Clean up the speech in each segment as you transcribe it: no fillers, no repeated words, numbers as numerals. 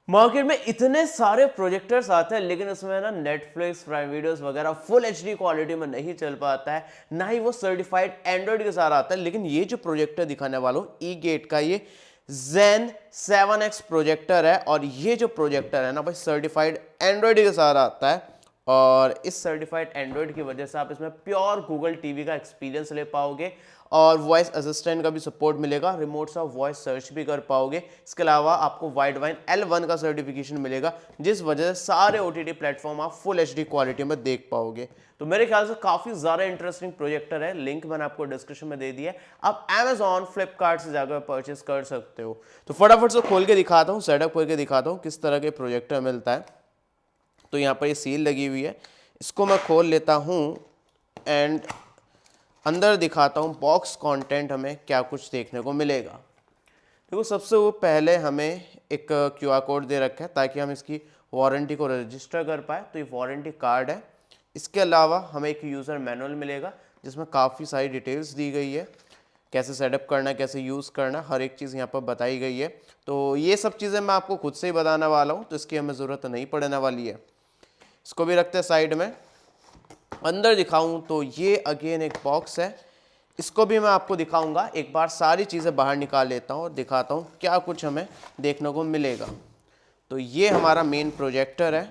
Market में इतने सारे प्रोजेक्टर्स आते हैं लेकिन उसमें ना नेटफ्लिक्स, प्राइम वीडियोस वगैरह फुल एचडी क्वालिटी में नहीं चल पाता है, ना ही वो सर्टिफाइड एंड्रॉइड के साथ आता है। लेकिन ये जो प्रोजेक्टर दिखाने वाला हूँ ई गेट का, ये Zen 7X प्रोजेक्टर है और ये जो प्रोजेक्टर है ना भाई सर्टिफाइड एंड्रॉइड के साथ आता है। और इस सर्टिफाइड एंड्रॉइड की वजह से आप इसमें प्योर गूगल टीवी का एक्सपीरियंस ले पाओगे और वॉइस असिस्टेंट का भी सपोर्ट मिलेगा, रिमोट से आप वॉइस सर्च भी कर पाओगे। इसके अलावा आपको वाइड वाइन L1 का सर्टिफिकेशन मिलेगा, जिस वजह से सारे OTT प्लेटफॉर्म आप फुल HD क्वालिटी में देख पाओगे। तो मेरे ख्याल से काफी ज्यादा इंटरेस्टिंग प्रोजेक्टर है, लिंक मैंने आपको डिस्क्रिप्शन में दे दिया है, आप Amazon, फ्लिपकार्ट से जाकर परचेस कर सकते हो। तो फटाफट से खोल के दिखाता हूँ, सेटअप करके दिखाता हूँ किस तरह के प्रोजेक्टर मिलता है। तो यहाँ पर ये सील लगी हुई है, इसको मैं खोल लेता हूँ एंड अंदर दिखाता हूँ बॉक्स कंटेंट हमें क्या कुछ देखने को मिलेगा। देखो सबसे वो पहले हमें एक QR कोड दे रखा है ताकि हम इसकी वारंटी को रजिस्टर कर पाए, तो ये वारंटी कार्ड है। इसके अलावा हमें एक यूज़र मैनुअल मिलेगा जिसमें काफ़ी सारी डिटेल्स दी गई है, कैसे सेटअप करना है, कैसे यूज़ करना, हर एक चीज़ यहाँ पर बताई गई है। तो ये सब चीज़ें मैं आपको खुद से ही बताने वाला हूँ, तो इसकी हमें ज़रूरत नहीं पड़ने वाली है। इसको भी रखते हैं साइड में। अंदर दिखाऊं तो ये अगेन एक बॉक्स है, इसको भी मैं आपको दिखाऊंगा। एक बार सारी चीज़ें बाहर निकाल लेता हूं और दिखाता हूं क्या कुछ हमें देखने को मिलेगा। तो ये हमारा मेन प्रोजेक्टर है,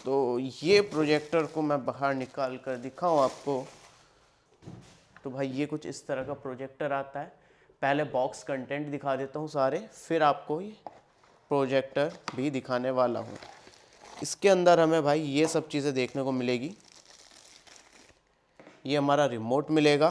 तो ये प्रोजेक्टर को मैं बाहर निकाल कर दिखाऊं आपको। तो भाई ये कुछ इस तरह का प्रोजेक्टर आता है। पहले बॉक्स कंटेंट दिखा देता हूँ सारे, फिर आपको ये प्रोजेक्टर भी दिखाने वाला हूँ। इसके अंदर हमें भाई ये सब चीज़ें देखने को मिलेगी। ये हमारा रिमोट मिलेगा,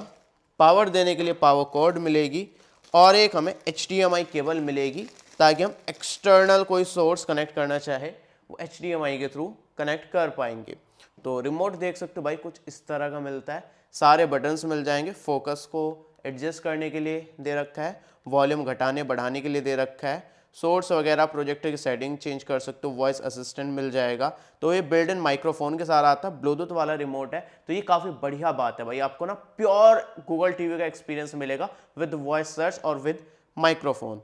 पावर देने के लिए पावर कॉर्ड मिलेगी और एक हमें HDMI केबल मिलेगी ताकि हम एक्सटर्नल कोई सोर्स कनेक्ट करना चाहे वो HDMI के थ्रू कनेक्ट कर पाएंगे। तो रिमोट देख सकते हो भाई कुछ इस तरह का मिलता है, सारे बटन्स मिल जाएंगे। फोकस को एडजस्ट करने के लिए दे रखा है, वॉल्यूम घटाने बढ़ाने के लिए दे रखा है, सोर्स वगैरह प्रोजेक्टर की सेटिंग चेंज कर सकते हो, वॉइस असिस्टेंट मिल जाएगा। तो ये बिल्ट इन माइक्रोफोन के साथ आता है, ब्लूटूथ वाला रिमोट है, तो ये काफ़ी बढ़िया बात है भाई, आपको ना प्योर गूगल टीवी का एक्सपीरियंस मिलेगा विद वॉइस सर्च और विद माइक्रोफोन।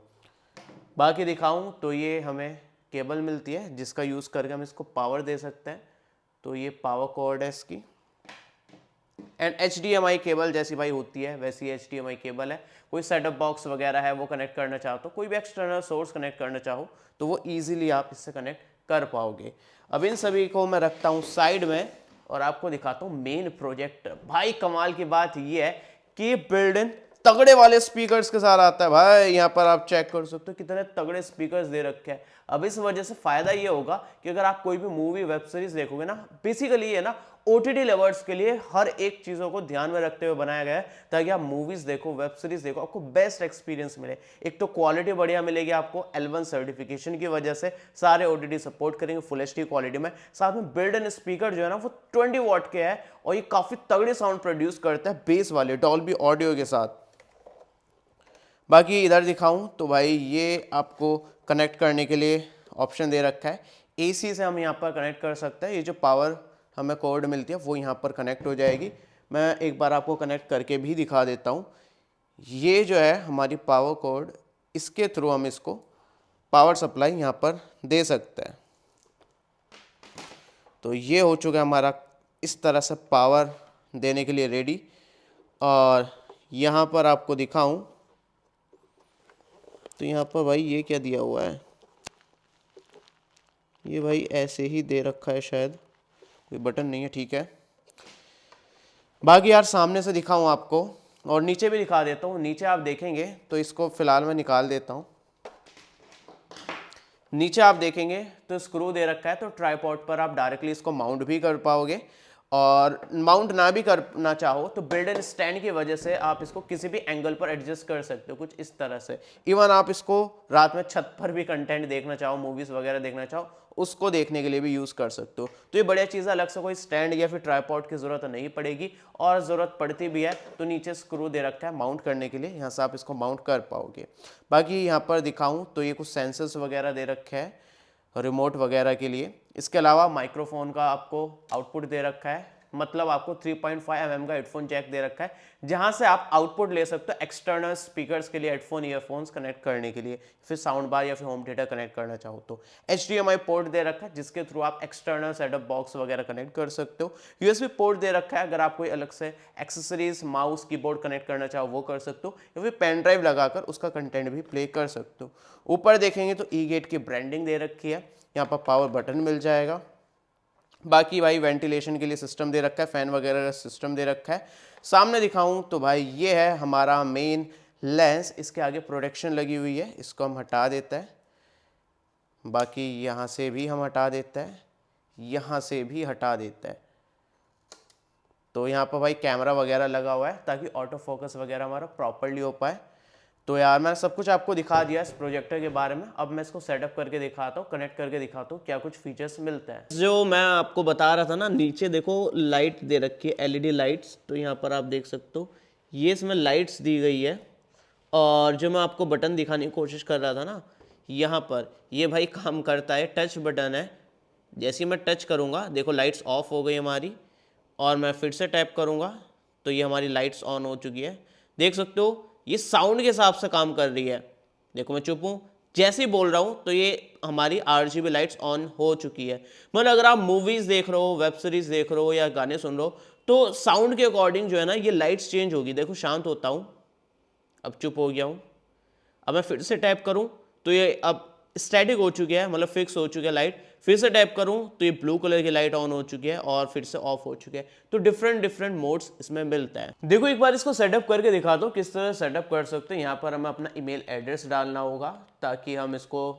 बाकी दिखाऊं तो ये हमें केबल मिलती है जिसका यूज़ करके हम इसको पावर दे सकते हैं। तो ये पावर कॉर्ड है इसकी, एंड HDMI केबल जैसी भाई होती है वैसी HDMI केबल है। कोई सेटअप बॉक्स वगैरह है वो कनेक्ट करना चाहो तो, कोई भी एक्सटर्नल सोर्स कनेक्ट करना चाहो तो वो इजीली आप इससे कनेक्ट कर पाओगे। अब इन सभी को मैं रखता हूँ साइड में और आपको दिखाता हूँ मेन प्रोजेक्टर। भाई कमाल की बात ये है कि बिल्ड इन तगड़े वाले स्पीकर्स के साथ आता है भाई। यहाँ पर आप चेक कर सकते हो कितने तगड़े स्पीकर्स दे रखे हैं। अब इस वजह से फायदा ये होगा कि अगर आप कोई भी मूवी वेब सीरीज देखोगे ना, बेसिकली ये ना OTT लवर्स के लिए हर एक चीजों को ध्यान में रखते हुए बनाया गया है ताकि आप मूवीज देखो, वेब सीरीज देखो, आपको बेस्ट एक्सपीरियंस मिले। एक तो क्वालिटी बढ़िया मिलेगी आपको L1 सर्टिफिकेशन की वजह से, सारे OTT सपोर्ट करेंगे फुल HD क्वालिटी में। साथ में बिल्ड इन स्पीकर जो है ना वो 20 वॉट के है और ये काफी तगड़े साउंड प्रोड्यूस करता है बेस वाले डॉल्बी ऑडियो के साथ। बाकी इधर दिखाऊं तो भाई ये आपको कनेक्ट करने के लिए ऑप्शन दे रखा है, AC से हम यहाँ पर कनेक्ट कर सकते हैं। ये जो पावर हमें कॉर्ड मिलती है वो यहाँ पर कनेक्ट हो जाएगी। मैं एक बार आपको कनेक्ट करके भी दिखा देता हूँ। ये जो है हमारी पावर कॉर्ड, इसके थ्रू हम इसको पावर सप्लाई यहाँ पर दे सकते हैं। तो ये हो चुका है हमारा इस तरह से पावर देने के लिए रेडी। और यहाँ पर आपको दिखाऊं तो यहाँ पर भाई ये क्या दिया हुआ है, ये भाई ऐसे ही दे रखा है, शायद कोई बटन नहीं है, ठीक है। बाकी यार सामने से दिखाऊं आपको और नीचे भी दिखा देता हूँ। नीचे आप देखेंगे तो इसको फिलहाल मैं निकाल देता हूँ। नीचे आप देखेंगे तो स्क्रू दे रखा है, तो ट्राइपॉड पर आप डायरेक्टली इसको माउंट भी कर पाओगे और माउंट ना भी करना चाहो तो बिल्ड इन स्टैंड की वजह से आप इसको किसी भी एंगल पर एडजस्ट कर सकते हो, कुछ इस तरह से। इवन आप इसको रात में छत पर भी कंटेंट देखना चाहो, मूवीज वगैरह देखना चाहो, उसको देखने के लिए भी यूज कर सकते हो। तो ये बढ़िया चीज़ है, अलग से कोई स्टैंड या फिर ट्राइपॉड की जरूरत नहीं पड़ेगी, और जरूरत पड़ती भी है तो नीचे स्क्रू दे रखा है माउंट करने के लिए, यहाँ से आप इसको माउंट कर पाओगे। बाकी यहाँ पर दिखाऊं तो ये कुछ सेंसर्स वगैरह दे रखे हैं रिमोट वगैरह के लिए। इसके अलावा माइक्रोफोन का आपको आउटपुट दे रखा है, मतलब आपको 3.5 mm का हेडफोन जैक दे रखा है, जहां से आप आउटपुट ले सकते हो एक्सटर्नल स्पीकर्स के लिए, हेडफोन ईयरफोन्स कनेक्ट करने के लिए, फिर साउंड बार या फिर होम थिएटर कनेक्ट करना चाहो तो। HDMI पोर्ट दे रखा है जिसके थ्रू आप एक्सटर्नल सेटअप बॉक्स वगैरह कनेक्ट कर सकते हो। USB पोर्ट दे रखा है, अगर आप कोई अलग से एक्सेसरीज माउस कीबोर्ड कनेक्ट करना चाहो वो कर सकते हो, या फिर पेन ड्राइव लगाकर उसका कंटेंट भी प्ले कर सकते हो। ऊपर देखेंगे तो E-गेट की ब्रांडिंग दे रखी है, यहाँ पर पावर बटन मिल जाएगा। बाकी भाई वेंटिलेशन के लिए सिस्टम दे रखा है, फैन वगैरह का सिस्टम दे रखा है। सामने दिखाऊं तो भाई ये है हमारा मेन लेंस, इसके आगे प्रोटेक्शन लगी हुई है, इसको हम हटा देते हैं। बाकी यहाँ से भी हम हटा देते हैं, यहाँ से भी हटा देते हैं। तो यहाँ पर भाई कैमरा वगैरह लगा हुआ है ताकि ऑटो फोकस वगैरह हमारा प्रॉपरली हो पाए। तो यार मैंने सब कुछ आपको दिखा दिया इस प्रोजेक्टर के बारे में। अब मैं इसको सेटअप करके दिखाता हूँ, कनेक्ट करके दिखाता हूँ क्या कुछ फीचर्स मिलते हैं। जो मैं आपको बता रहा था ना, नीचे देखो लाइट दे रखी है, LED लाइट्स। तो यहाँ पर आप देख सकते हो ये इसमें लाइट्स दी गई है। और जो मैं आपको बटन दिखाने की कोशिश कर रहा था ना, यहाँ पर ये भाई काम करता है, टच बटन है। जैसे ही मैं टच करूँगा देखो लाइट्स ऑफ हो गई हमारी, और मैं फिर से टैप करूँगा तो ये हमारी लाइट्स ऑन हो चुकी है। देख सकते हो ये साउंड के हिसाब से काम कर रही है। देखो मैं चुप हूँ, जैसे ही बोल रहा हूँ तो ये हमारी RGB लाइट्स ऑन हो चुकी है। मतलब अगर आप मूवीज़ देख रहे हो, वेब सीरीज़ देख रहे हो या गाने सुन रहे हो तो साउंड के अकॉर्डिंग जो है ना ये लाइट्स चेंज होगी। देखो शांत होता हूँ, अब चुप हो गया हूँ, अब मैं फिर से टैप करूँ तो ये अब स्टैटिक हो चुकी है, मतलब फिक्स हो चुकी है लाइट। फिर से टैप करूं तो ये ब्लू कलर की लाइट ऑन हो चुकी है और फिर से ऑफ हो चुकी है। तो डिफरेंट मोड्स इसमें मिलता है। देखो एक बार इसको सेटअप करके दिखा दो किस तरह सेटअप कर सकते हैं। यहाँ पर हमें अपना ईमेल एड्रेस डालना होगा ताकि हम इसको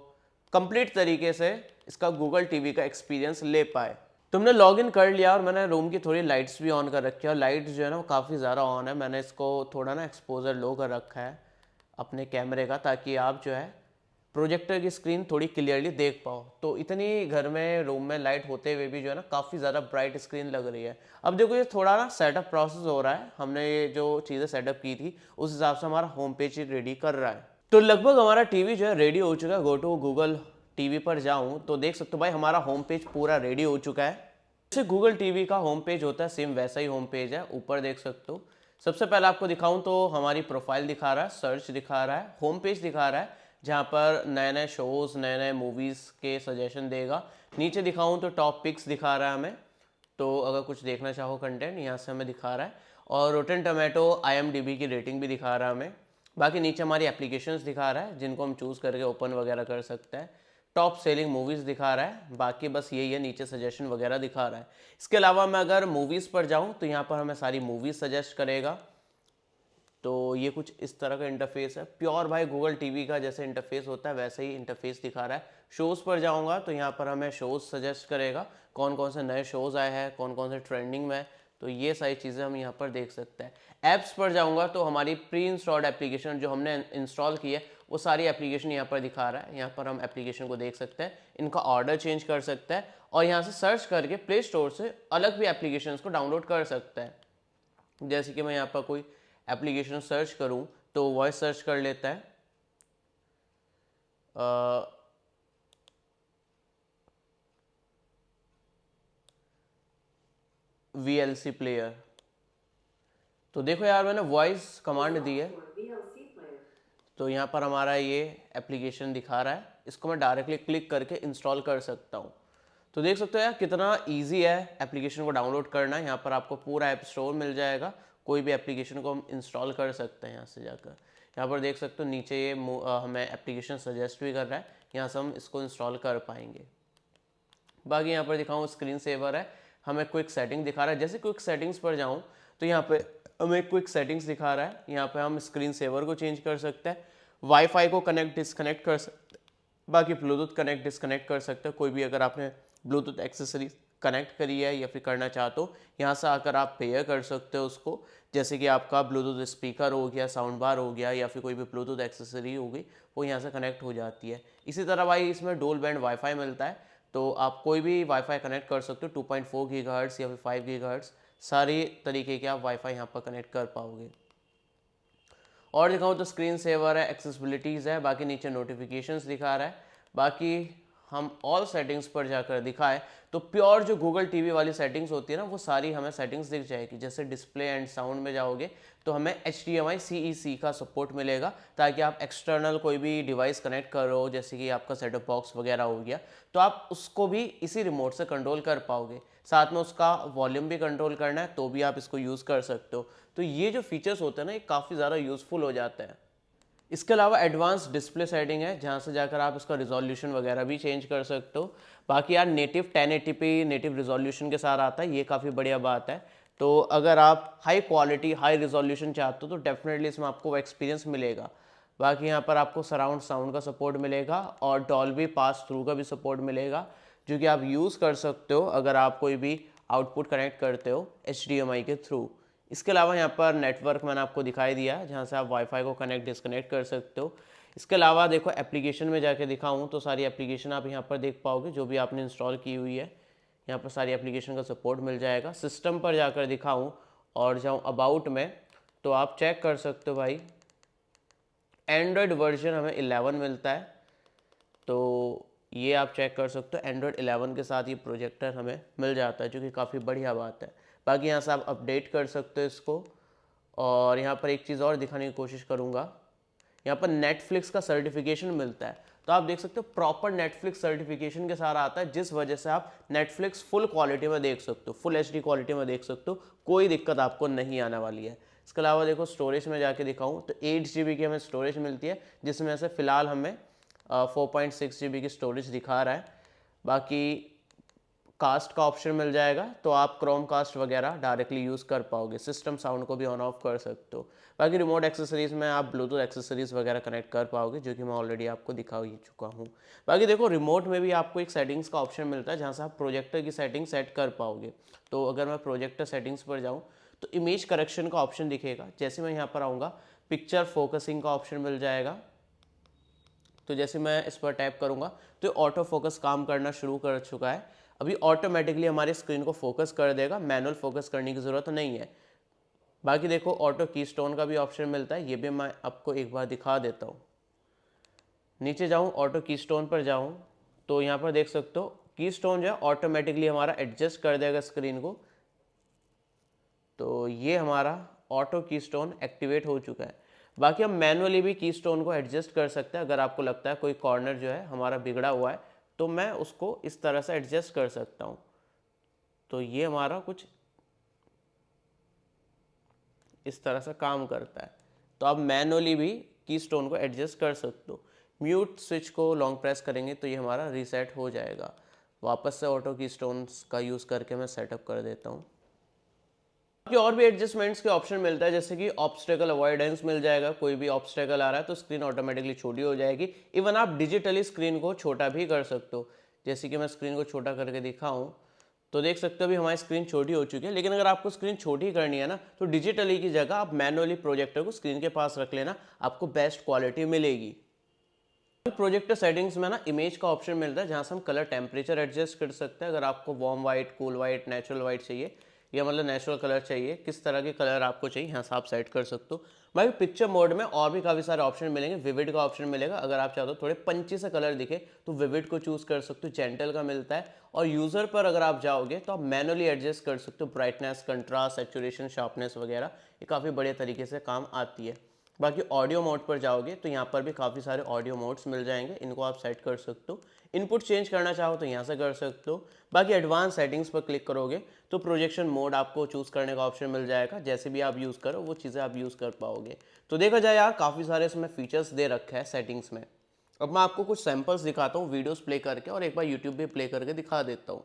कंप्लीट तरीके से इसका गूगल टीवी का एक्सपीरियंस ले पाए। तुमने लॉग इन कर लिया और मैंने रूम की थोड़ी लाइट्स भी ऑन कर रखी है, और लाइट्स जो है ना वो काफ़ी ज़्यादा ऑन है। मैंने इसको थोड़ा ना एक्सपोजर लो कर रखा है अपने कैमरे का, ताकि आप जो है प्रोजेक्टर की स्क्रीन थोड़ी क्लियरली देख पाओ। तो इतनी घर में रूम में लाइट होते हुए भी जो है ना काफ़ी ज़्यादा ब्राइट स्क्रीन लग रही है। अब देखो ये थोड़ा ना सेटअप प्रोसेस हो रहा है, हमने ये जो चीज़ें सेटअप की थी उस हिसाब से हमारा होम पेज रेडी कर रहा है। तो लगभग हमारा टीवी जो है रेडी हो चुका है। गो टू गूगल टीवी पर जाऊँ तो देख सकते हो भाई हमारा होम पेज पूरा रेडी हो चुका है। जैसे गूगल टीवी का होम पेज होता है सेम वैसा ही होम पेज है। ऊपर देख सकते हो, सबसे पहले आपको दिखाऊं तो हमारी प्रोफाइल दिखा रहा है, सर्च दिखा रहा है, होम पेज दिखा रहा है जहाँ पर नए नए शोज़, नए नए मूवीज़ के सजेशन देगा। नीचे दिखाऊं तो टॉप पिक्स दिखा रहा है हमें, तो अगर कुछ देखना चाहो कंटेंट यहाँ से हमें दिखा रहा है। और रोटेन टोमेटो IMDb की रेटिंग भी दिखा रहा है हमें। बाकी नीचे हमारी एप्लीकेशंस दिखा रहा है जिनको हम चूज़ करके ओपन वगैरह कर सकते हैं। टॉप सेलिंग मूवीज़ दिखा रहा है, बाकी बस यही है, नीचे सजेशन वगैरह दिखा रहा है। इसके अलावा मैं अगर मूवीज़ पर जाऊँ तो यहाँ पर हमें सारी मूवीज़ सजेस्ट करेगा। तो ये कुछ इस तरह का इंटरफेस है, प्योर भाई गूगल टीवी का जैसे इंटरफेस होता है वैसे ही इंटरफेस दिखा रहा है। शोज़ पर जाऊंगा तो यहाँ पर हमें शोज़ सजेस्ट करेगा, कौन कौन से नए शोज़ आए हैं, कौन कौन से ट्रेंडिंग में है। तो ये सारी चीज़ें हम यहाँ पर देख सकते हैं। ऐप्स पर जाऊँगा तो हमारी प्री इंस्टॉल्ड एप्लीकेशन जो हमने इंस्टॉल की है वो सारी एप्लीकेशन यहाँ पर दिखा रहा है। यहाँ पर हम एप्लीकेशन को देख सकते हैं, इनका ऑर्डर चेंज कर सकते हैं और यहाँ से सर्च करके प्ले स्टोर से अलग भी एप्लीकेशन को डाउनलोड कर सकते हैं। जैसे कि मैं यहाँ पर कोई एप्लीकेशन सर्च करूं तो वॉइस सर्च कर लेता है, VLC प्लेयर। तो देखो यार मैंने वॉइस कमांड दी है तो यहाँ पर हमारा ये एप्लीकेशन दिखा रहा है, इसको मैं डायरेक्टली क्लिक करके इंस्टॉल कर सकता हूँ। तो देख सकते हो यार कितना इजी है एप्लीकेशन को डाउनलोड करना। यहाँ पर आपको पूरा ऐप स्टोर मिल जाएगा, कोई भी एप्लीकेशन को हम इंस्टॉल कर सकते हैं यहाँ से जाकर। यहाँ पर देख सकते हो नीचे ये हमें एप्लीकेशन सजेस्ट भी कर रहा है, यहाँ से हम इसको इंस्टॉल कर पाएंगे। बाकी यहाँ पर दिखाऊँ स्क्रीन सेवर है, हमें क्विक सेटिंग दिखा रहा है। जैसे क्विक सेटिंग्स पर जाऊँ तो यहाँ पे हमें क्विक सेटिंग्स दिखा रहा है, यहाँ पे हम स्क्रीन सेवर को चेंज कर सकते हैं, वाईफाई को कनेक्ट डिसकनेक्ट कर सकते हैं, बाकी ब्लूटूथ कनेक्ट डिसकनेक्ट कर सकते हैं। कोई भी अगर आपने ब्लूटूथ एक्सेसरीज कनेक्ट करी है या फिर करना चाहते हो यहाँ से आकर आप पेयर कर सकते हो उसको। जैसे कि आपका ब्लूटूथ स्पीकर हो गया, साउंड बार हो गया या फिर कोई भी ब्लूटूथ एक्सेसरी हो गई, वो यहाँ से कनेक्ट हो जाती है। इसी तरह भाई इसमें डुअल बैंड वाईफाई मिलता है, तो आप कोई भी वाईफाई कनेक्ट कर सकते हो, 2.4 गीगाहर्ट्ज़ या फिर 5 गीगाहर्ट्ज़, सारी तरीके के आप वाईफाई यहाँ पर कनेक्ट कर पाओगे। और दिखाऊँ तो स्क्रीन सेवर है, एक्सेसिबिलिटीज़ है, बाकी नीचे नोटिफिकेशंस दिखा रहा है। बाकी हम ऑल सेटिंग्स पर जाकर दिखाएं तो प्योर जो गूगल टीवी वाली सेटिंग्स होती है ना, वो सारी हमें सेटिंग्स दिख जाएगी। जैसे डिस्प्ले एंड साउंड में जाओगे तो हमें HDMI CEC का सपोर्ट मिलेगा, ताकि आप एक्सटर्नल कोई भी डिवाइस कनेक्ट करो, जैसे कि आपका सेटअप बॉक्स वगैरह हो गया, तो आप उसको भी इसी रिमोट से कंट्रोल कर पाओगे। साथ में उसका वॉल्यूम भी कंट्रोल करना है तो भी आप इसको यूज़ कर सकते हो। तो ये जो फीचर्स होते हैं ना, ये काफ़ी ज़्यादा यूज़फुल हो जाते हैं। इसके अलावा एडवांस डिस्प्ले सेटिंग है, जहाँ से जाकर आप इसका रिजोल्यूशन वगैरह भी चेंज कर सकते हो। बाकी यार नेटिव 1080p नेटिव रिजोल्यूशन के साथ आता है, ये काफ़ी बढ़िया बात है। तो अगर आप हाई क्वालिटी हाई रिजोल्यूशन चाहते हो तो डेफिनेटली इसमें आपको वो एक्सपीरियंस मिलेगा। बाकी यहाँ पर आपको सराउंड साउंड का सपोर्ट मिलेगा और डॉल्बी पास थ्रू का भी सपोर्ट मिलेगा, जो कि आप यूज़ कर सकते हो अगर आप कोई भी आउटपुट कनेक्ट करते हो HDMI के थ्रू। इसके अलावा यहाँ पर नेटवर्क मैंने आपको दिखाई दिया, जहाँ से आप वाईफाई को कनेक्ट डिस्कनेक्ट कर सकते हो। इसके अलावा देखो एप्लीकेशन में जाके दिखाऊँ तो सारी एप्लीकेशन आप यहाँ पर देख पाओगे जो भी आपने इंस्टॉल की हुई है। यहाँ पर सारी एप्लीकेशन का सपोर्ट मिल जाएगा। सिस्टम पर जाकर दिखाऊँ और जाऊँ अबाउट में, तो आप चेक कर सकते हो भाई, एंड्रॉयड वर्जन हमें 11 मिलता है। तो ये आप चेक कर सकते हो, एंड्रॉयड 11 के साथ ये प्रोजेक्टर हमें मिल जाता है, जो कि काफ़ी बढ़िया बात है। बाकी यहाँ से आप अपडेट कर सकते हो इसको। और यहाँ पर एक चीज़ और दिखाने की कोशिश करूँगा, यहाँ पर नेटफ्लिक्स का सर्टिफिकेशन मिलता है। तो आप देख सकते हो प्रॉपर नेटफ्लिक्स सर्टिफिकेशन के साथ आता है, जिस वजह से आप नेटफ्लिक्स फुल क्वालिटी में देख सकते हो, फुल HD क्वालिटी में देख सकते हो, कोई दिक्कत आपको नहीं आने वाली है। इसके अलावा देखो स्टोरेज में जाके दिखाऊँ तो 8 GB की हमें स्टोरेज मिलती है, जिसमें से फ़िलहाल हमें 4.6 GB की स्टोरेज दिखा रहा है। बाकी कास्ट का ऑप्शन मिल जाएगा, तो आप क्रोम कास्ट वगैरह डायरेक्टली यूज़ कर पाओगे। सिस्टम साउंड को भी ऑन ऑफ कर सकते हो। बाकी रिमोट एक्सेसरीज़ में आप ब्लूटूथ एक्सेसरीज़ वगैरह कनेक्ट कर पाओगे, जो कि मैं ऑलरेडी आपको दिखा ही चुका हूँ। बाकी देखो रिमोट में भी आपको एक सेटिंग्स का ऑप्शन मिलता है, जहाँ से आप प्रोजेक्टर की सेटिंग सेट कर पाओगे। तो अगर मैं प्रोजेक्टर सेटिंग्स पर जाऊँ तो इमेज करेक्शन का ऑप्शन दिखेगा। जैसे मैं यहाँ पर आऊँगा, पिक्चर फोकसिंग का ऑप्शन मिल जाएगा। तो जैसे मैं इस पर टैप करूँगा तो ऑटो फोकस काम करना शुरू कर चुका है। अभी ऑटोमेटिकली हमारे स्क्रीन को फोकस कर देगा, मैनुअल फोकस करने की ज़रूरत नहीं है। बाकी देखो ऑटो कीस्टोन का भी ऑप्शन मिलता है, ये भी मैं आपको एक बार दिखा देता हूँ। नीचे जाऊँ, ऑटो कीस्टोन पर जाऊँ तो यहाँ पर देख सकते हो कीस्टोन जो है ऑटोमेटिकली हमारा एडजस्ट कर देगा स्क्रीन को। तो ये हमारा ऑटो कीस्टोन एक्टिवेट हो चुका है। बाकी हम मैनुअली भी कीस्टोन को एडजस्ट कर सकते हैं। अगर आपको लगता है कोई कॉर्नर जो है हमारा बिगड़ा हुआ है, तो मैं उसको इस तरह से एडजस्ट कर सकता हूँ। तो ये हमारा कुछ इस तरह से काम करता है। तो आप मैनुअली भी कीस्टोन को एडजस्ट कर सकते हो। म्यूट स्विच को लॉन्ग प्रेस करेंगे तो ये हमारा रीसेट हो जाएगा। वापस से ऑटो कीस्टोन्स का यूज़ करके मैं सेटअप कर देता हूँ। कि और भी एडजस्टमेंट्स के ऑप्शन मिलता है, जैसे कि ऑब्स्टेकल अवॉइडेंस मिल जाएगा। कोई भी ऑब्स्टेकल आ रहा है तो स्क्रीन ऑटोमेटिकली छोटी हो जाएगी। इवन आप डिजिटली स्क्रीन को छोटा भी कर सकते हो। जैसे कि मैं स्क्रीन को छोटा करके दिखाऊं तो देख सकते हो अभी हमारी स्क्रीन छोटी हो चुकी है। लेकिन अगर आपको स्क्रीन छोटी करनी है ना, तो डिजिटली की जगह आप मैनुअली प्रोजेक्टर को स्क्रीन के पास रख लेना, आपको बेस्ट क्वालिटी मिलेगी। प्रोजेक्टर सेटिंग्स में ना इमेज का ऑप्शन मिलता है, जहाँ से हम कलर टेम्परेचर एडजस्ट कर सकते हैं। अगर आपको warm white, cool white, natural white चाहिए, या मतलब नेचुरल कलर चाहिए, किस तरह के कलर आपको चाहिए, यहाँ से आप सेट कर सकते हो। भाई पिक्चर मोड में और भी काफ़ी सारे ऑप्शन मिलेंगे। विविड का ऑप्शन मिलेगा, अगर आप चाहते हो थोड़े पंची से कलर दिखे तो विविड को चूज़ कर सकते हो। जेंटल का मिलता है। और यूज़र पर अगर आप जाओगे तो आप मैनुअली एडजस्ट कर सकते हो ब्राइटनेस, कंट्रास्ट, सैचुरेशन, शार्पनेस वगैरह। ये काफ़ी बढ़िया तरीके से काम आती है। बाकी ऑडियो मोड पर जाओगे तो यहाँ पर भी काफ़ी सारे ऑडियो मोड्स मिल जाएंगे, इनको आप सेट कर सकते हो। इनपुट चेंज करना चाहो तो यहाँ से कर सकते हो। बाकी एडवांस सेटिंग्स पर क्लिक करोगे तो प्रोजेक्शन मोड आपको चूज़ करने का ऑप्शन मिल जाएगा। जैसे भी आप यूज़ करो वो चीज़ें आप यूज़ कर पाओगे। तो देखा जाए यार, काफ़ी सारे इसमें फीचर्स दे रखे हैं सेटिंग्स में। अब मैं आपको कुछ सैम्पल्स दिखाता हूँ वीडियोज़ प्ले करके, और एक बार यूट्यूब भी प्ले करके दिखा देता हूँ।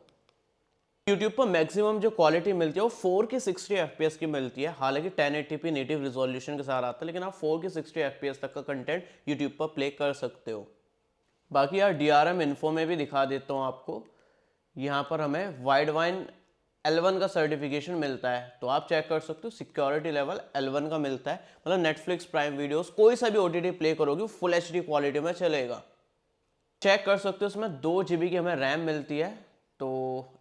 यूट्यूब पर मैक्सिमम जो क्वालिटी मिलती है वो 4K 60 FPS की मिलती है। हालांकि 1080p नेटिव रिजोल्यूशन के साथ आता है, लेकिन आप 4K 60 FPS तक का कंटेंट यूट्यूब पर प्ले कर सकते हो। बाकी यार DRM इन्फो में भी दिखा देता हूँ आपको। यहाँ पर हमें वाइडवाइन L1 का सर्टिफिकेशन मिलता है, तो आप चेक कर सकते हो सिक्योरिटी लेवल L1 का मिलता है। मतलब नेटफ्लिक्स, प्राइम वीडियोस, कोई सा भी OTT प्ले करोगे फुल HD क्वालिटी में चलेगा। चेक कर सकते हो इसमें 2 GB की हमें रैम मिलती है। तो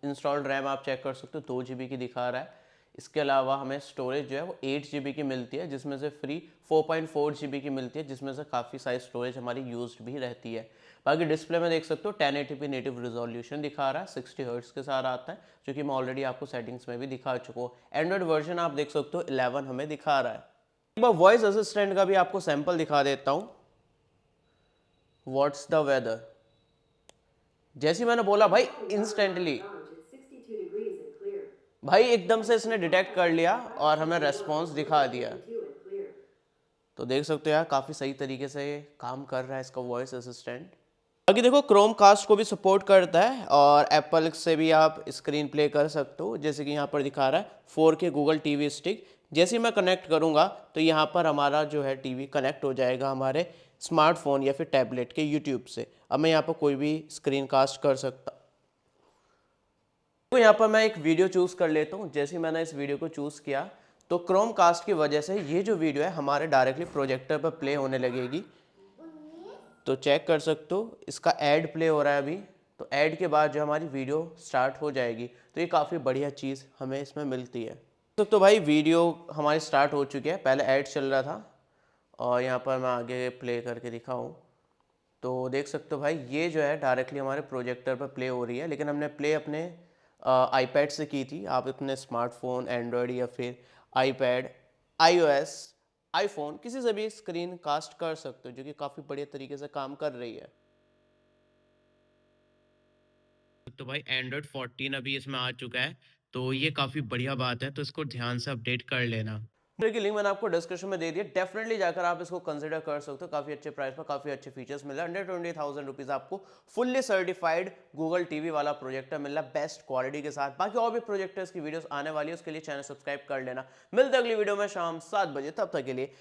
इंस्टॉल्ड रैम आप चेक कर सकते हो 2 GB की दिखा रहा है। इसके अलावा हमें स्टोरेज जो है वो 8 GB की मिलती है, जिसमें से फ्री 4.4 GB की मिलती है, जिसमें से काफ़ी सारी स्टोरेज हमारी यूज्ड भी रहती है। बाकी डिस्प्ले में देख सकते हो 1080p नेटिव रिजोल्यूशन दिखा रहा है, 60 हर्ट्ज के साथ आता है, जो कि मैं ऑलरेडी आपको सेटिंग्स में भी दिखा चुका हूँ। एंड्रॉइड वर्जन आप देख सकते हो 11 हमें दिखा रहा है। एक बार वॉइस असिस्टेंट का भी आपको सैंपल दिखा देता हूँ। व्हाट्स द वेदर, जैसे मैंने बोला भाई इंस्टेंटली भाई एकदम से इसने डिटेक्ट कर लिया और हमें रेस्पॉन्स दिखा दिया। तो देख सकते हो यार काफ़ी सही तरीके से काम कर रहा है इसका वॉइस असिस्टेंट। बाकी देखो क्रोम कास्ट को भी सपोर्ट करता है और एप्पल से भी आप स्क्रीन प्ले कर सकते हो, जैसे कि यहाँ पर दिखा रहा है 4K गूगल टीवी स्टिक। जैसे ही मैं कनेक्ट करूँगा तो यहाँ पर हमारा जो है टीवी कनेक्ट हो जाएगा हमारे स्मार्टफोन या फिर टैबलेट के यूट्यूब से। अब मैं यहाँ पर कोई भी स्क्रीन कास्ट कर सकता। तो यहाँ पर मैं एक वीडियो चूज़ कर लेता हूँ। जैसे ही मैंने इस वीडियो को चूज़ किया तो क्रोम कास्ट की वजह से ये जो वीडियो है हमारे डायरेक्टली प्रोजेक्टर पर प्ले होने लगेगी। तो चेक कर सकते हो इसका ऐड प्ले हो रहा है अभी। तो ऐड के बाद जो हमारी वीडियो स्टार्ट हो जाएगी। तो ये काफ़ी बढ़िया चीज़ हमें इसमें मिलती है। तो भाई वीडियो हमारी स्टार्ट हो चुकी है, पहले ऐड चल रहा था और यहाँ पर मैं आगे प्ले करके दिखाऊँ तो देख सकते हो भाई ये जो है डायरेक्टली हमारे प्रोजेक्टर पर प्ले हो रही है, लेकिन हमने प्ले अपने आईपैड से की थी। आप अपने स्मार्टफोन, एंड्रॉयड या फिर आईपैड, आईओएस, आईफोन किसी से भी स्क्रीन कास्ट कर सकते हो, जो कि काफ़ी बढ़िया तरीके से काम कर रही है। तो भाई एंड्रॉयड 14 अभी इसमें आ चुका है, तो ये काफ़ी बढ़िया बात है, तो इसको ध्यान से अपडेट कर लेना। की लिंक मैंने आपको डिस्क्रिप्शन में दे दी है, डेफिनेटली जाकर आप इसको कंसिडर कर सकते हो। काफ़ी अच्छे प्राइस पर काफ़ी अच्छे फीचर्स मिल रहे हैं। 120,000 रुपीज़ आपको फुल्ली सर्टिफाइड गूगल टीवी वाला प्रोजेक्टर मिल रहा है बेस्ट क्वालिटी के साथ। बाकी और भी प्रोजेक्टर्स की वीडियोस आने वाली है, उसके लिए चैनल सब्सक्राइब कर लेना। मिलते हैं अगली वीडियो में शाम 7 बजे, तब तक के लिए